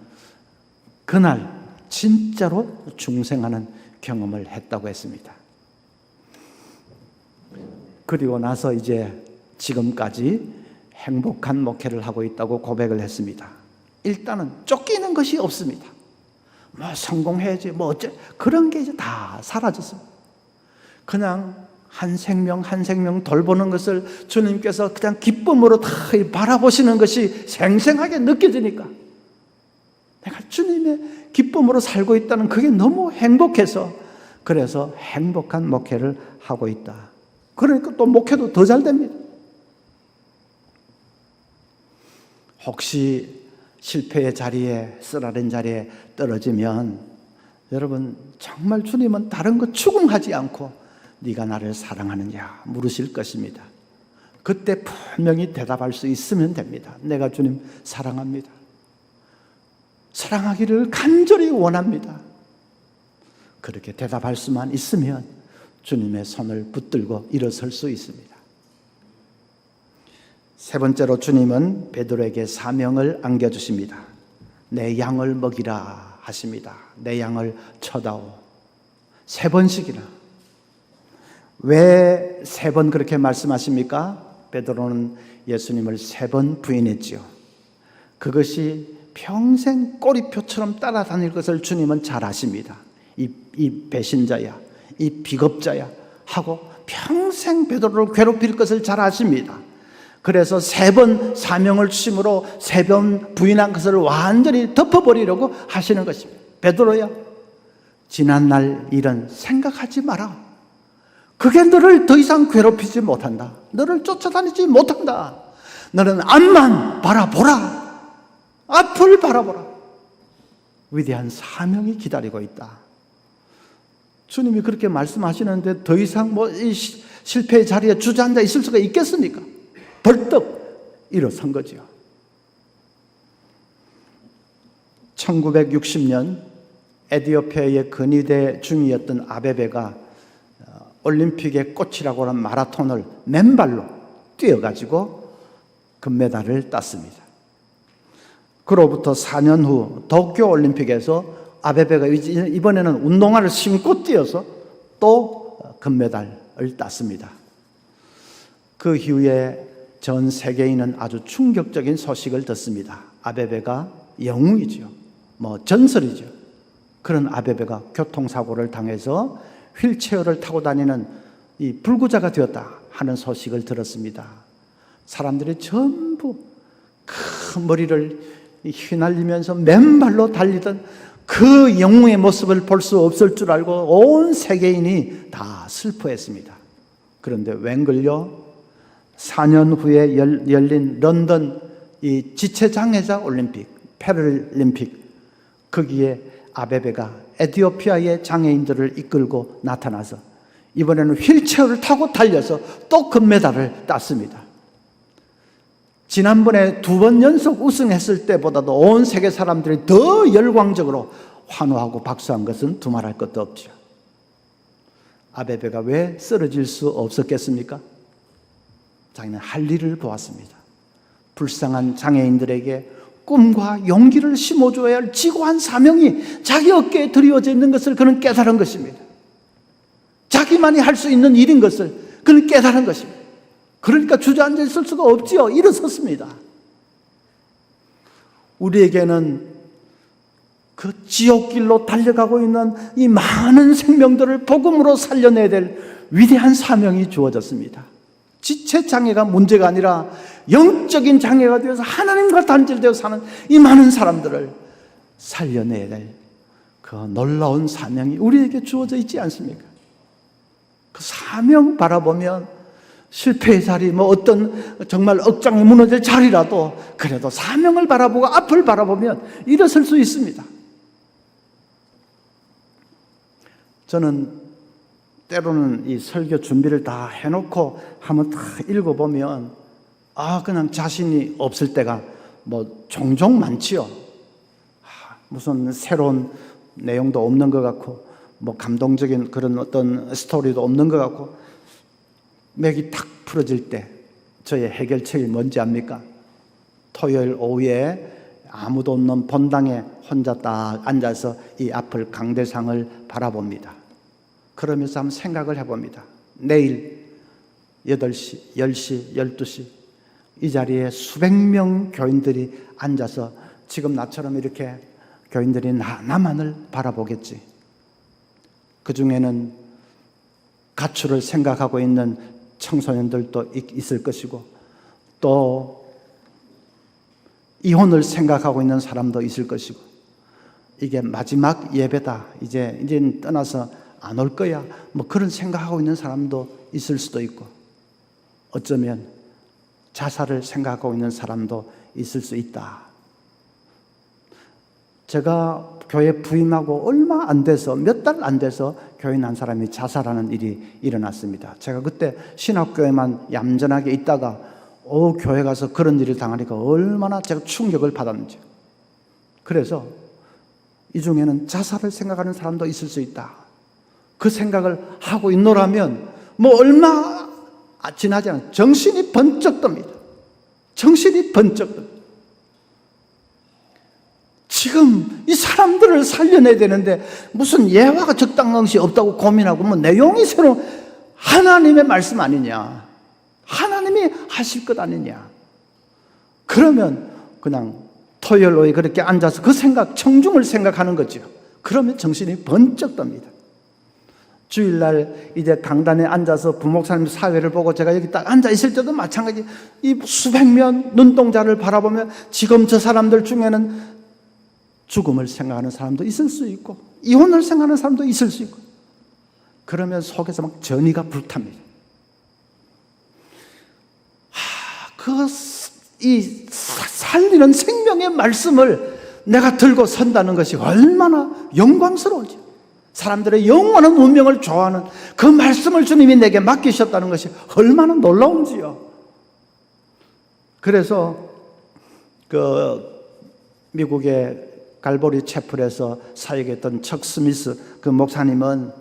그날 진짜로 중생하는 경험을 했다고 했습니다. 그리고 나서 이제 지금까지 행복한 목회를 하고 있다고 고백을 했습니다. 일단은 쫓기는 것이 없습니다. 뭐 성공해야지 뭐 어째 그런 게 이제 다 사라졌습니다. 그냥 한 생명 한 생명 돌보는 것을 주님께서 그냥 기쁨으로 다 바라보시는 것이 생생하게 느껴지니까 내가 주님의 기쁨으로 살고 있다는 그게 너무 행복해서 그래서 행복한 목회를 하고 있다. 그러니까 또 목회도 더 잘 됩니다. 혹시 실패의 자리에, 쓰라린 자리에 떨어지면 여러분 정말 주님은 다른 거 추궁하지 않고 네가 나를 사랑하느냐 물으실 것입니다. 그때 분명히 대답할 수 있으면 됩니다. 내가 주님 사랑합니다. 사랑하기를 간절히 원합니다. 그렇게 대답할 수만 있으면 주님의 손을 붙들고 일어설 수 있습니다. 세 번째로 주님은 베드로에게 사명을 안겨주십니다. 내 양을 먹이라 하십니다. 내 양을 쳐다오. 3번씩이나. 왜 3번 그렇게 말씀하십니까? 베드로는 예수님을 3번 부인했지요. 그것이 평생 꼬리표처럼 따라다닐 것을 주님은 잘 아십니다. 이 배신자야, 이 비겁자야 하고 평생 베드로를 괴롭힐 것을 잘 아십니다. 그래서 3번 사명을 주심으로 3번 부인한 것을 완전히 덮어버리려고 하시는 것입니다. 베드로야, 지난날 일은 생각하지 마라. 그게 너를 더 이상 괴롭히지 못한다. 너를 쫓아다니지 못한다. 너는 앞만 바라보라. 앞을 바라보라. 위대한 사명이 기다리고 있다. 주님이 그렇게 말씀하시는데 더 이상 이 실패의 자리에 주저앉아 있을 수가 있겠습니까? 벌떡 일어선 거죠. 1960년 에티오피아의 근위대 중이었던 아베베가 올림픽의 꽃이라고 하는 마라톤을 맨발로 뛰어가지고 금메달을 땄습니다. 그로부터 4년 후 도쿄 올림픽에서 아베베가 이번에는 운동화를 신고 뛰어서 또 금메달을 땄습니다. 그 이후에 전 세계인은 아주 충격적인 소식을 듣습니다. 아베베가 영웅이죠. 전설이죠. 그런 아베베가 교통사고를 당해서 휠체어를 타고 다니는 이 불구자가 되었다 하는 소식을 들었습니다. 사람들이 전부 큰 머리를 휘날리면서 맨발로 달리던 그 영웅의 모습을 볼 수 없을 줄 알고 온 세계인이 다 슬퍼했습니다. 그런데 웬걸요? 4년 후에 열린 런던 이 지체장애자 올림픽, 패럴림픽, 거기에 아베베가 에티오피아의 장애인들을 이끌고 나타나서 이번에는 휠체어를 타고 달려서 또 금메달을 땄습니다. 지난번에 2번 연속 우승했을 때보다도 온 세계 사람들이 더 열광적으로 환호하고 박수한 것은 두말할 것도 없죠. 아베베가 왜 쓰러질 수 없었겠습니까? 자기는 할 일을 보았습니다. 불쌍한 장애인들에게 꿈과 용기를 심어줘야 할 지고한 사명이 자기 어깨에 드리워져 있는 것을 그는 깨달은 것입니다. 자기만이 할 수 있는 일인 것을 그는 깨달은 것입니다. 그러니까 주저앉아 있을 수가 없지요. 일어섰습니다. 우리에게는 그 지옥길로 달려가고 있는 이 많은 생명들을 복음으로 살려내야 될 위대한 사명이 주어졌습니다. 지체장애가 문제가 아니라 영적인 장애가 되어서 하나님과 단절되어 사는 이 많은 사람들을 살려내야 될 그 놀라운 사명이 우리에게 주어져 있지 않습니까? 그 사명 바라보면 실패의 자리, 어떤 정말 억장이 무너질 자리라도 그래도 사명을 바라보고 앞을 바라보면 일어설 수 있습니다. 저는 때로는 이 설교 준비를 다 해놓고 한번 다 읽어보면 그냥 자신이 없을 때가 종종 많지요. 무슨 새로운 내용도 없는 것 같고 감동적인 그런 어떤 스토리도 없는 것 같고 맥이 탁 풀어질 때 저의 해결책이 뭔지 압니까? 토요일 오후에 아무도 없는 본당에 혼자 딱 앉아서 이 앞을 강대상을 바라봅니다. 그러면서 한번 생각을 해봅니다. 내일 8시, 10시, 12시 이 자리에 수백 명 교인들이 앉아서 지금 나처럼 이렇게 교인들이 나만을 바라보겠지. 그 중에는 가출을 생각하고 있는 청소년들도 있을 것이고 또 이혼을 생각하고 있는 사람도 있을 것이고 이게 마지막 예배다. 이제 떠나서 안 올 거야. 그런 생각하고 있는 사람도 있을 수도 있고 어쩌면 자살을 생각하고 있는 사람도 있을 수 있다. 제가 교회 부임하고 얼마 안 돼서 몇 달 안 돼서 교인 한 사람이 자살하는 일이 일어났습니다. 제가 그때 신학교에만 얌전하게 있다가 교회 가서 그런 일을 당하니까 얼마나 제가 충격을 받았는지. 그래서 이 중에는 자살을 생각하는 사람도 있을 수 있다. 그 생각을 하고 있노라면 얼마 지나지 않아 정신이 번쩍 듭니다. 정신이 번쩍 듭니다. 지금 이 사람들을 살려내야 되는데 무슨 예화가 적당한 것이 없다고 고민하고 내용이 새로 하나님의 말씀 아니냐, 하나님이 하실 것 아니냐. 그러면 그냥 토요일 오후에 그렇게 앉아서 그 생각, 청중을 생각하는 거죠. 그러면 정신이 번쩍 듭니다. 주일날 이제 강단에 앉아서 부목사님 사회를 보고 제가 여기 딱 앉아 있을 때도 마찬가지. 이 수백 명 눈동자를 바라보면 지금 저 사람들 중에는 죽음을 생각하는 사람도 있을 수 있고 이혼을 생각하는 사람도 있을 수 있고 그러면 속에서 막 전의가 불탑니다. 그 이 살리는 생명의 말씀을 내가 들고 선다는 것이 얼마나 영광스러운지, 사람들의 영원한 운명을 좋아하는 그 말씀을 주님이 내게 맡기셨다는 것이 얼마나 놀라운지요. 그래서 그 미국의 갈보리 채플에서 사역했던 척 스미스 그 목사님은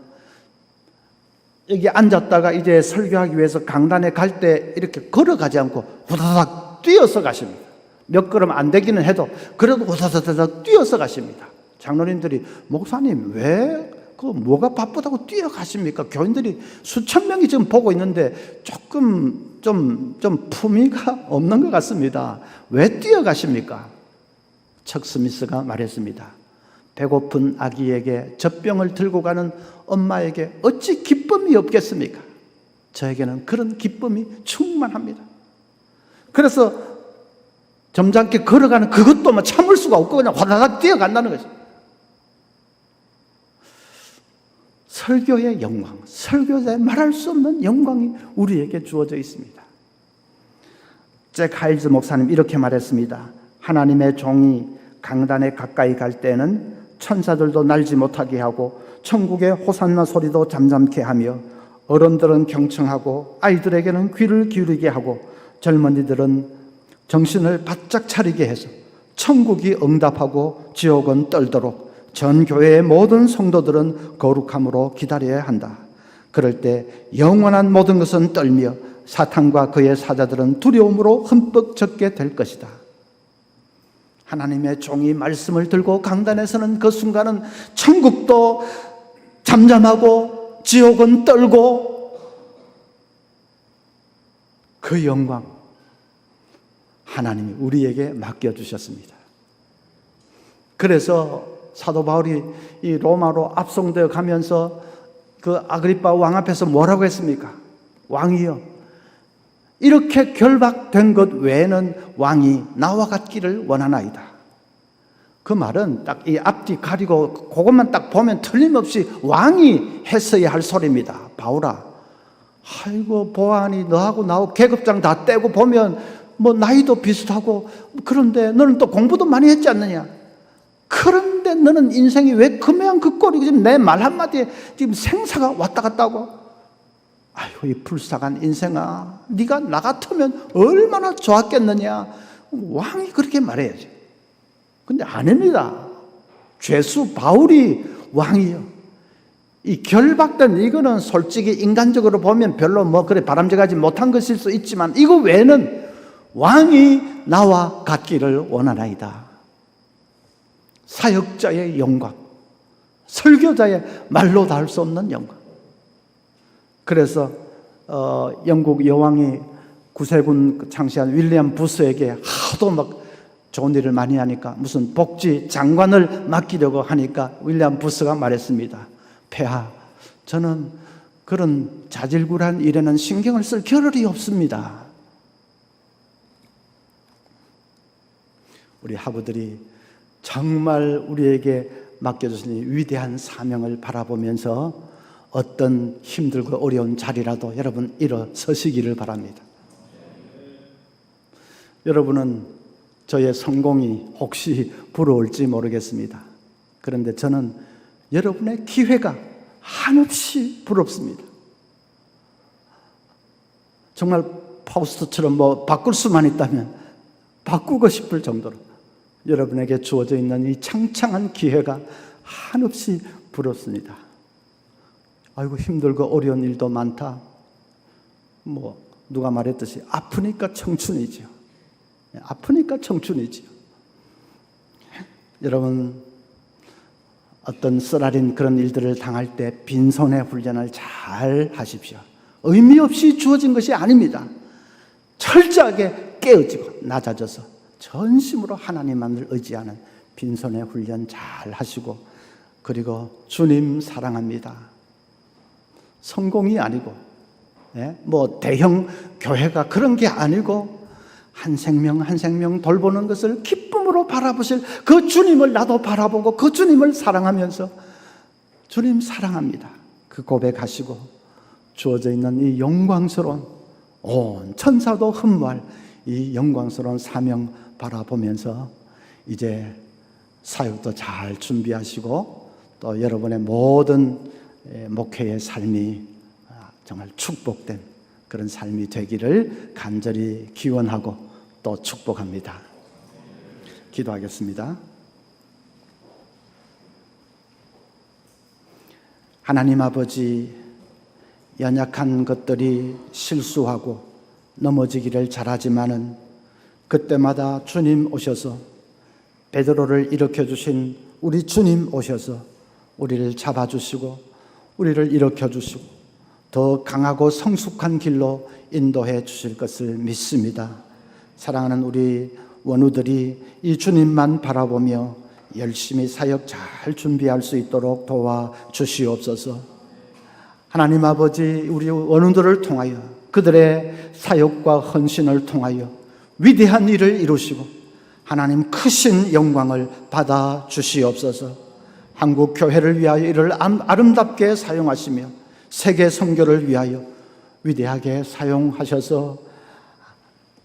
여기 앉았다가 이제 설교하기 위해서 강단에 갈 때 이렇게 걸어가지 않고 후다닥 뛰어서 가십니다. 몇 걸음 안 되기는 해도 그래도 후다닥 뛰어서 가십니다. 장로님들이 목사님 왜 그 뭐가 바쁘다고 뛰어가십니까? 교인들이 수천 명이 지금 보고 있는데 조금 좀 품위가 없는 것 같습니다. 왜 뛰어가십니까? 척 스미스가 말했습니다. 배고픈 아기에게 젖병을 들고 가는 엄마에게 어찌 기쁨이 없겠습니까? 저에게는 그런 기쁨이 충만합니다. 그래서 점잖게 걸어가는 그것도 참을 수가 없고 그냥 화다닥 뛰어간다는 것입니다. 설교의 영광, 설교자의 말할 수 없는 영광이 우리에게 주어져 있습니다. 잭 하일즈 목사님 이렇게 말했습니다. 하나님의 종이 강단에 가까이 갈 때는 천사들도 날지 못하게 하고 천국의 호산나 소리도 잠잠케 하며 어른들은 경청하고 아이들에게는 귀를 기울이게 하고 젊은이들은 정신을 바짝 차리게 해서 천국이 응답하고 지옥은 떨도록 전 교회의 모든 성도들은 거룩함으로 기다려야 한다. 그럴 때 영원한 모든 것은 떨며 사탄과 그의 사자들은 두려움으로 흠뻑 젖게 될 것이다. 하나님의 종이 말씀을 들고 강단에 서는 그 순간은 천국도 잠잠하고 지옥은 떨고 그 영광 하나님이 우리에게 맡겨주셨습니다. 그래서 사도 바울이 이 로마로 압송되어 가면서 그 아그리빠 왕 앞에서 뭐라고 했습니까? 왕이여, 이렇게 결박된 것 외에는 왕이 나와 같기를 원하나이다. 그 말은 딱 이 앞뒤 가리고 그것만 딱 보면 틀림없이 왕이 했어야 할 소리입니다. 바울아, 아이고 보아하니 너하고 나하고 계급장 다 떼고 보면 뭐 나이도 비슷하고 그런데 너는 또 공부도 많이 했지 않느냐? 그런데 너는 인생이 왜 그 모양 그 꼴이고 지금 내 말 한마디에 지금 생사가 왔다 갔다 하고, 아이고 이 불쌍한 인생아, 네가 나 같으면 얼마나 좋았겠느냐. 왕이 그렇게 말해야지. 근데 아닙니다. 죄수 바울이 왕이요. 이 결박된 이거는 솔직히 인간적으로 보면 별로 뭐 그래 바람직하지 못한 것일 수 있지만 이거 외에는 왕이 나와 같기를 원하나이다. 사역자의 영광, 설교자의 말로 닿을 수 없는 영광. 그래서 영국 여왕이 구세군 창시한 윌리엄 부스에게 하도 막 좋은 일을 많이 하니까 무슨 복지 장관을 맡기려고 하니까 윌리엄 부스가 말했습니다. 폐하, 저는 그런 자질구레한 일에는 신경을 쓸 겨를이 없습니다. 우리 하부들이 정말 우리에게 맡겨주신 위대한 사명을 바라보면서 어떤 힘들고 어려운 자리라도 여러분 일어서시기를 바랍니다. 여러분은 저의 성공이 혹시 부러울지 모르겠습니다. 그런데 저는 여러분의 기회가 한없이 부럽습니다. 정말 파우스트처럼 뭐 바꿀 수만 있다면 바꾸고 싶을 정도로 여러분에게 주어져 있는 이 창창한 기회가 한없이 부럽습니다. 아이고 힘들고 어려운 일도 많다. 뭐 누가 말했듯이 아프니까 청춘이지요. 아프니까 청춘이지요. 여러분 어떤 쓰라린 그런 일들을 당할 때 빈손의 훈련을 잘 하십시오. 의미 없이 주어진 것이 아닙니다. 철저하게 깨어지고 낮아져서 전심으로 하나님만을 의지하는 빈손의 훈련 잘 하시고, 그리고 주님 사랑합니다. 성공이 아니고 뭐 대형 교회가 그런 게 아니고 한 생명 한 생명 돌보는 것을 기쁨으로 바라보실 그 주님을 나도 바라보고 그 주님을 사랑하면서 주님 사랑합니다. 그 고백하시고 주어져 있는 이 영광스러운 온 천사도 흠모할 이 영광스러운 사명 바라보면서 이제 사역도 잘 준비하시고 또 여러분의 모든 목회의 삶이 정말 축복된 그런 삶이 되기를 간절히 기원하고 또 축복합니다. 기도하겠습니다. 하나님 아버지, 연약한 것들이 실수하고 넘어지기를 잘하지만은 그때마다 주님 오셔서 베드로를 일으켜주신 우리 주님 오셔서 우리를 잡아주시고 우리를 일으켜주시고 더 강하고 성숙한 길로 인도해 주실 것을 믿습니다. 사랑하는 우리 원우들이 이 주님만 바라보며 열심히 사역 잘 준비할 수 있도록 도와주시옵소서. 하나님 아버지, 우리 원우들을 통하여 그들의 사역과 헌신을 통하여 위대한 일을 이루시고 하나님 크신 영광을 받아 주시옵소서. 한국 교회를 위하여 이를 아름답게 사용하시며 세계 선교를 위하여 위대하게 사용하셔서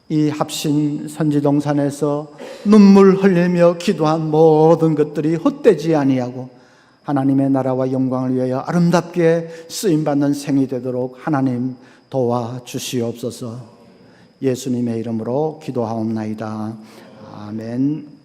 이 합신 선지동산에서 눈물 흘리며 기도한 모든 것들이 헛되지 아니하고 하나님의 나라와 영광을 위하여 아름답게 쓰임받는 생이 되도록 하나님 도와주시옵소서. 예수님의 이름으로 기도하옵나이다. 아멘.